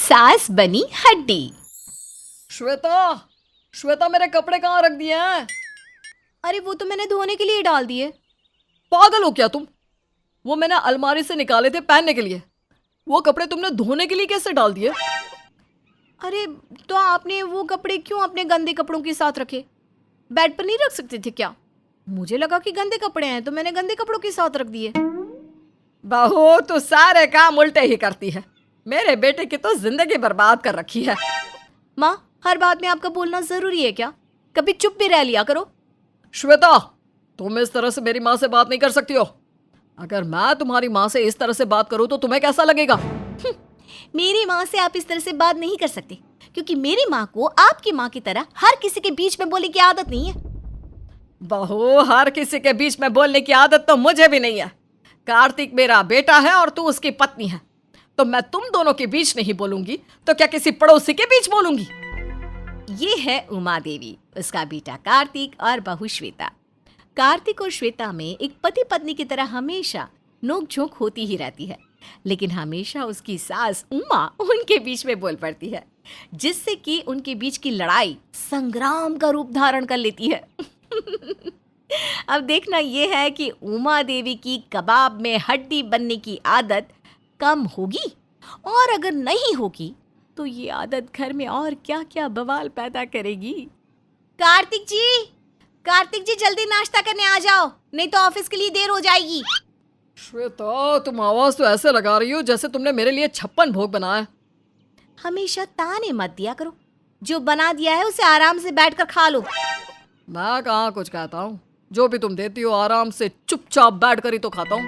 सास बनी हड्डी। श्वेता, श्वेता मेरे कपड़े कहाँ रख दिए हैं? अरे वो तो मैंने धोने के लिए डाल दिए। पागल हो क्या तुम? वो मैंने अलमारी से निकाले थे पहनने के लिए। वो कपड़े तुमने धोने के लिए कैसे डाल दिए? अरे तो आपने वो कपड़े क्यों अपने गंदे कपड़ों के साथ रखे? बेड पर नहीं रख सकते थे क्या? मुझे लगा कि गंदे कपड़े हैं तो मैंने गंदे कपड़ों के साथ रख दिए। बहू तो सारे काम उल्टे ही करती है। मेरे बेटे की तो जिंदगी बर्बाद कर रखी है। माँ, हर बात में आपका बोलना जरूरी है क्या? कभी चुप भी रह लिया करो। श्वेता, तुम इस तरह से मेरी माँ से बात नहीं कर सकती हो। अगर मैं तुम्हारी माँ से इस तरह से बात करूँ तो तुम्हें कैसा लगेगा? मेरी माँ से आप इस तरह से बात नहीं कर सकते क्योंकि मेरी माँ को आपकी माँ की तरह हर किसी के बीच में बोलने की आदत नहीं है। बहू, हर किसी के बीच में बोलने की आदत तो मुझे भी नहीं है। कार्तिक मेरा बेटा है और तू उसकी पत्नी है, तो मैं तुम दोनों के बीच नहीं बोलूंगी तो क्या किसी पड़ोसी के बीच बोलूंगी? ये है उमा देवी, उसका बेटा कार्तिक और बहू श्वेता। कार्तिक और श्वेता में एक पति पत्नी की तरह हमेशा नोक-झोंक होती ही रहती है, लेकिन हमेशा उसकी सास उमा उनके बीच में बोल पड़ती है, जिससे कि उनके बीच की लड़ाई संग्राम का रूप धारण कर लेती है। अब देखना यह है कि उमा देवी की कबाब में हड्डी बनने की आदत कम होगी, और अगर नहीं होगी तो ये आदत घर में और क्या-क्या बवाल पैदा करेगी। कार्तिक जी जल्दी नाश्ता करने आ जाओ, नहीं तो ऑफिस के लिए देर हो जाएगी। श्वेता, तुम आवाज तो ऐसे लगा रही हो जैसे तुमने मेरे लिए 56 भोग बनाया। हमेशा ताने मत दिया करो, जो बना दिया है उसे आराम से बैठकर खा लो। मैं कहाँ कुछ कहता हूँ, जो भी तुम देती हो आराम से चुपचाप बैठ कर ही तो खाता हूँ।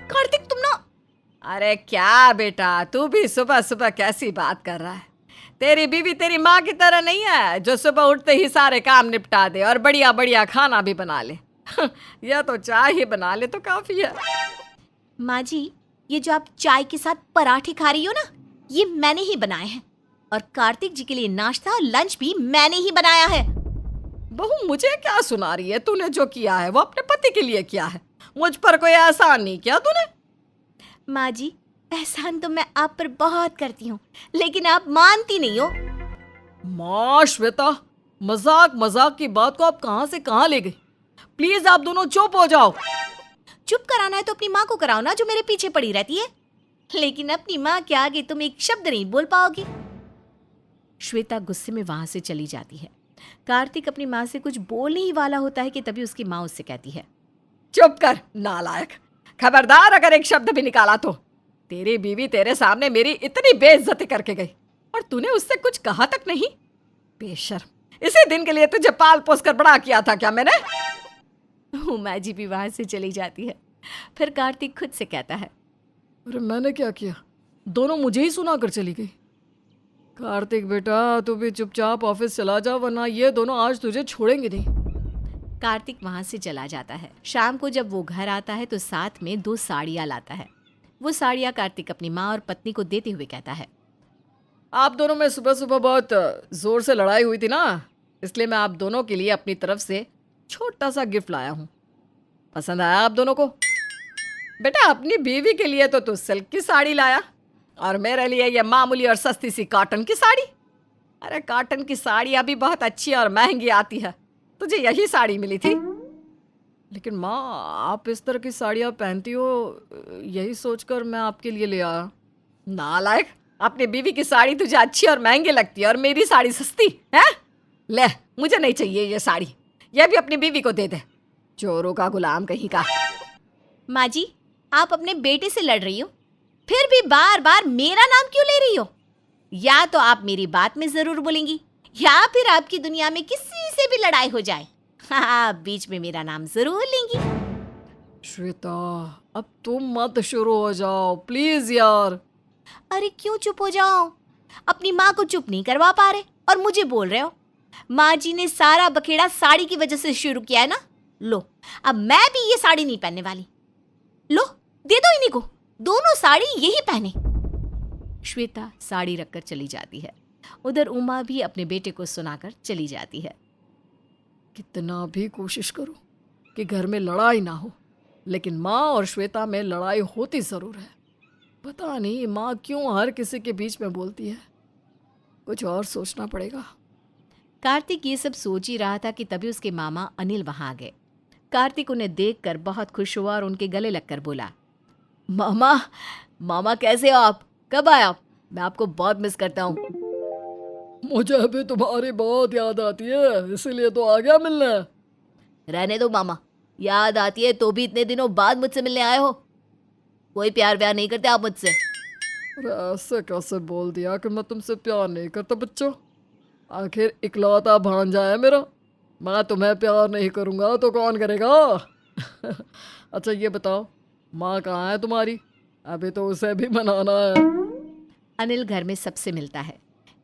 कार्तिक तुम ना। अरे क्या बेटा, तू भी सुबह सुबह कैसी बात कर रहा है? तेरी बीवी तेरी माँ की तरह नहीं है जो सुबह उठते ही सारे काम निपटा दे और बढ़िया बढ़िया खाना भी बना ले। यह तो चाय ही बना ले तो काफी है। माँ जी, ये जो आप चाय के साथ पराठे खा रही हो ना, ये मैंने ही बनाए हैं, और कार्तिक जी के लिए नाश्ता और लंच भी मैंने ही बनाया है। बहू, मुझे क्या सुना रही है? तूने जो किया है वो अपने पति के लिए किया है, मुझ पर कोई एहसान नहीं किया तूने। माँ जी, एहसान तो मैं आप पर बहुत करती हूँ, लेकिन आप मानती नहीं हो। माँ श्वेता, मजाक मजाक की बात को आप कहाँ से कहाँ ले गई? प्लीज आप दोनों चुप हो जाओ। चुप कराना है तो अपनी माँ को कराओ ना, जो मेरे पीछे पड़ी रहती है, लेकिन अपनी माँ के आगे तुम एक शब्द नहीं बोल पाओगी। श्वेता गुस्से में वहां से चली जाती है। कार्तिक अपनी माँ से कुछ बोलने ही वाला होता है कि तभी उसकी माँ उससे कहती है, चुप कर नालायक, खबरदार अगर एक शब्द भी निकाला तो तेरी बीवी तेरे सामने मेरी इतनी बेइज्जती करके गई और तूने उससे कुछ कहा तक नहीं। बेशर्म, इसी दिन के लिए तुझे पाल पोस कर बड़ा किया था क्या मैंने? उमा जी भी वहां से चली जाती है। फिर कार्तिक खुद से कहता है, अरे मैंने क्या किया? दोनों मुझे ही सुना कर चली गई। कार्तिक बेटा, तू भी चुपचाप ऑफिस चला जा, वरना ये दोनों आज तुझे छोड़ेंगे नहीं। कार्तिक वहां से चला जाता है। शाम को जब वो घर आता है तो साथ में 2 साड़ियां लाता है। वो साड़ियां कार्तिक अपनी माँ और पत्नी को देते हुए कहता है, आप दोनों में सुबह सुबह बहुत जोर से लड़ाई हुई थी ना, इसलिए मैं आप दोनों के लिए अपनी तरफ से छोटा सा गिफ्ट लाया हूँ। पसंद आया आप दोनों को? बेटा, अपनी बीवी के लिए तो तू सिल्क की साड़ी लाया और मेरे लिए ये मामूली और सस्ती सी कॉटन की साड़ी। अरे कॉटन की साड़ी अभी बहुत अच्छी और महंगी आती है, तुझे यही साड़ी मिली थी। लेकिन माँ, आप इस तरह की साड़ियाँ पहनती हो, यही सोचकर मैं आपके लिए ले आया। नालायक, अपनी बीवी की साड़ी तुझे अच्छी और महंगी लगती है और मेरी साड़ी सस्ती है? ले, मुझे नहीं चाहिए ये साड़ी, ये भी अपनी बीवी को दे दे, चोरों का गुलाम कहीं का। माँ जी, आप अपने बेटे से लड़ रही हो, फिर भी बार बार मेरा नाम क्यों ले रही हो? या तो आप मेरी बात में जरूर बोलेंगी, या फिर आपकी दुनिया में किसी से भी लड़ाई हो जाए, हाँ, बीच में मेरा नाम जरूर लेंगी। श्वेता, अब तुम मत शुरू हो जाओ प्लीज यार। अरे क्यों चुप हो जाओ? अपनी माँ को चुप नहीं करवा पा रहे और मुझे बोल रहे हो? माँ जी ने सारा बखेड़ा साड़ी की वजह से शुरू किया है ना। लो, अब मैं भी ये साड़ी नहीं पहनने वाली। लो, दे दो इन्हीं को, दोनों साड़ी यही पहने। श्वेता साड़ी रखकर चली जाती है। उधर उमा भी अपने बेटे को सुनाकर चली जाती है। कितना भी कोशिश करूं कि घर में लड़ाई ना हो, लेकिन माँ और श्वेता में लड़ाई होती जरूर है। पता नहीं माँ क्यों हर किसी के बीच में बोलती है, कुछ और सोचना पड़ेगा। कार्तिक ये सब सोच ही रहा था कि तभी उसके मामा अनिल वहां आ गए। कार्तिक उन्हें देखकर बहुत खुश हुआ और उनके गले लगकर बोला, मामा, मामा कैसे हो आप? कब आए आप? मैं आपको बहुत मिस करता हूँ। मुझे अभी तुम्हारी बहुत याद आती है, इसीलिए तो आ गया मिलने। रहने दो मामा, याद आती है तो भी इतने दिनों बाद मुझसे मिलने आए हो। कोई प्यार व्यार नहीं करते आप मुझसे। अरे ऐसे कैसे बोल दिया कि मैं तुमसे प्यार नहीं करता बच्चों? आखिर इकलौता भांजा है मेरा, मैं तुम्हें प्यार नहीं करूँगा तो कौन करेगा? अच्छा ये बताओ, माँ कहाँ है तुम्हारी? अभी तो उसे भी मनाना है। अनिल घर में सबसे मिलता है।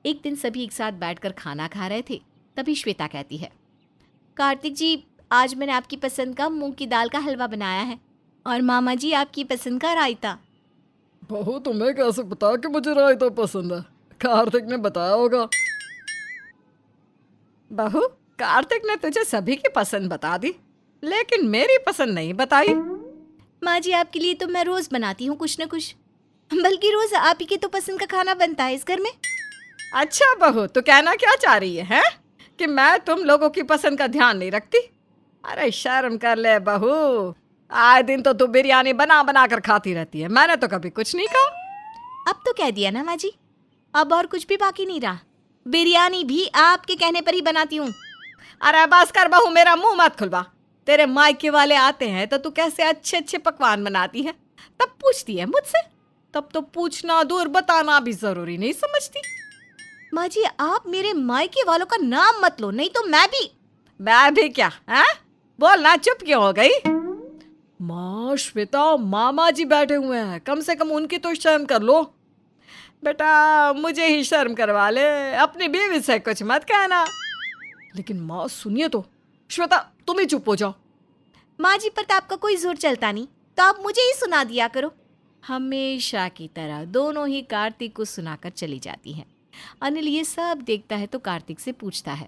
एक दिन सभी एक साथ बैठकर खाना खा रहे थे, तभी श्वेता कहती है, कार्तिक जी, आज मैंने आपकी पसंद का मूंग की दाल का हलवा बनाया है और मामा जी आपकी पसंद का रायता। बहू तुम्हें कैसे पता कि मुझे रायता पसंद है? कार्तिक ने बताया होगा। बहू, कार्तिक ने तुझे सभी की पसंद बता दी, लेकिन मेरी पसंद नहीं बताई। माँ जी, आपके लिए तो मैं रोज बनाती हूँ कुछ न कुछ, बल्कि रोज आप ही के तो पसंद का खाना बनता है इस घर में। अच्छा बहू, तू कहना क्या चाह रही है कि मैं तुम लोगों की पसंद का ध्यान नहीं रखती? अरे शर्म कर ले बहू, आए दिन तो तू बिरयानी बना बना कर खाती रहती है, मैंने तो कभी कुछ नहीं कहा। अब तो कह दिया ना माँ जी, अब और कुछ भी बाकी नहीं रहा। बिरयानी भी आपके कहने पर ही बनाती हूँ। अरे बस कर बहू, मेरा मुंह मत खुलवा। तेरे मायके वाले आते हैं तो तू कैसे अच्छे अच्छे पकवान बनाती है, तब पूछती है मुझसे। तब तो पूछना दूर, बताना भी जरूरी नहीं समझती। माँ जी, आप मेरे मायके वालों का नाम मत लो, नहीं तो मैं भी क्या है? बोलना, चुप क्यों हो गई? माँ श्वेता, मामा जी बैठे हुए हैं, कम से कम उनकी तो शर्म कर लो। बेटा मुझे ही शर्म करवा ले, अपनी बीवी से कुछ मत कहना। लेकिन माँ सुनिए तो। श्वेता तुम ही चुप हो जाओ। माँ जी, पर तो आपका कोई जोर चलता नहीं, तो आप मुझे ही सुना दिया करो। हमेशा की तरह दोनों ही कार्तिक को सुनाकर चली जाती हैं। अनिल ये सब देखता है तो कार्तिक से पूछता है,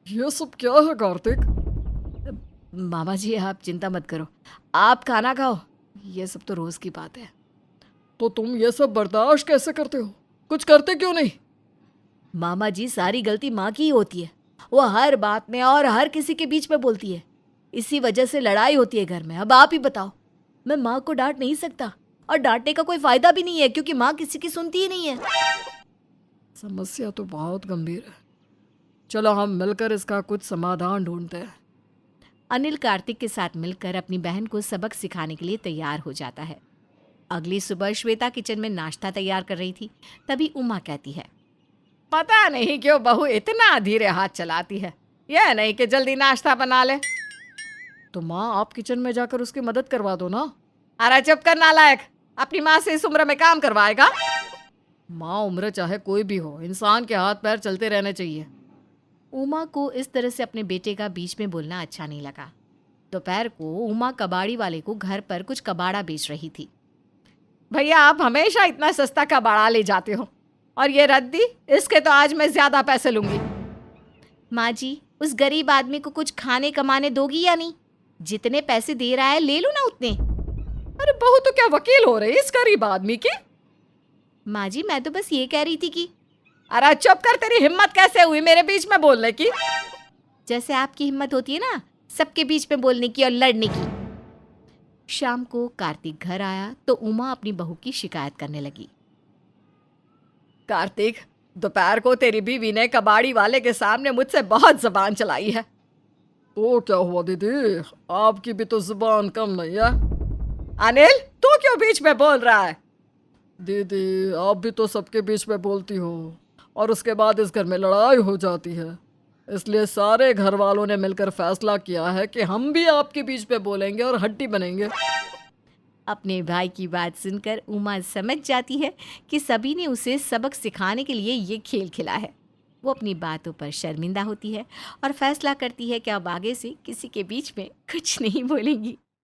ये सब क्या है कार्तिक? मामा जी आप चिंता मत करो, आप खाना खाओ, ये सब तो रोज की बात है। तो तुम ये सब बर्दाश्त कैसे करते हो? कुछ करते क्यों नहीं? मामा जी, सारी गलती माँ की ही होती है। वो हर बात में और हर किसी के बीच में बोलती है, इसी वजह से लड़ाई होती है घर में। अब आप ही बताओ, मैं माँ को डांट नहीं सकता और डांटने का कोई फायदा भी नहीं है, क्योंकि माँ किसी की सुनती ही नहीं है। समस्या तो बहुत गंभीर है, चलो हम मिलकर इसका कुछ समाधान ढूंढते हैं। अनिल कार्तिक के साथ मिलकर अपनी बहन को सबक सिखाने के लिए तैयार हो जाता है। अगली सुबह श्वेता किचन में नाश्ता तैयार कर रही थी, तभी उमा कहती है, पता नहीं क्यों बहू इतना धीरे हाथ चलाती है, यह नहीं कि जल्दी नाश्ता बना ले। तो माँ आप किचन में जाकर उसकी मदद करवा दो ना। अरे चुप कर नालायक, अपनी माँ से इस उम्र में काम करवाएगा? माँ उम्र चाहे कोई भी हो, इंसान के हाथ पैर चलते रहने चाहिए। उमा को इस तरह से अपने बेटे का बीच में बोलना अच्छा नहीं लगा। दोपहर को उमा कबाड़ी वाले को घर पर कुछ कबाड़ा बेच रही थी। भैया आप हमेशा इतना सस्ता कबाड़ा ले जाते हो, और ये रद्दी, इसके तो आज मैं ज्यादा पैसे लूंगी। माँ जी, उस गरीब आदमी को कुछ खाने कमाने दोगी या नहीं? जितने पैसे दे रहा है ले लो ना उतने। अरे बहू तो क्या वकील हो रही इस गरीब आदमी की? माँ जी, मैं तो बस ये कह रही थी कि अरे चुप कर, तेरी हिम्मत कैसे हुई मेरे बीच में बोलने की? जैसे आपकी हिम्मत होती है ना सबके बीच में बोलने की और लड़ने की। शाम को कार्तिक घर आया तो उमा अपनी बहू की शिकायत करने लगी। कार्तिक, दोपहर को तेरी बीवी ने कबाड़ी वाले के सामने मुझसे बहुत जबान चलाई है। तो क्या हुआ दीदी, आपकी भी तो जुबान कम नहीं है। अनिल, तू क्यों बीच में बोल रहा है? दीदी आप भी तो सबके बीच में बोलती हो, और उसके बाद इस घर में लड़ाई हो जाती है। इसलिए सारे घर वालों ने मिलकर फैसला किया है कि हम भी आपके बीच में बोलेंगे और हड्डी बनेंगे। अपने भाई की बात सुनकर उमा समझ जाती है कि सभी ने उसे सबक सिखाने के लिए ये खेल खेला है। वो अपनी बातों पर शर्मिंदा होती है और फैसला करती है कि अब आगे से किसी के बीच में कुछ नहीं बोलेंगी।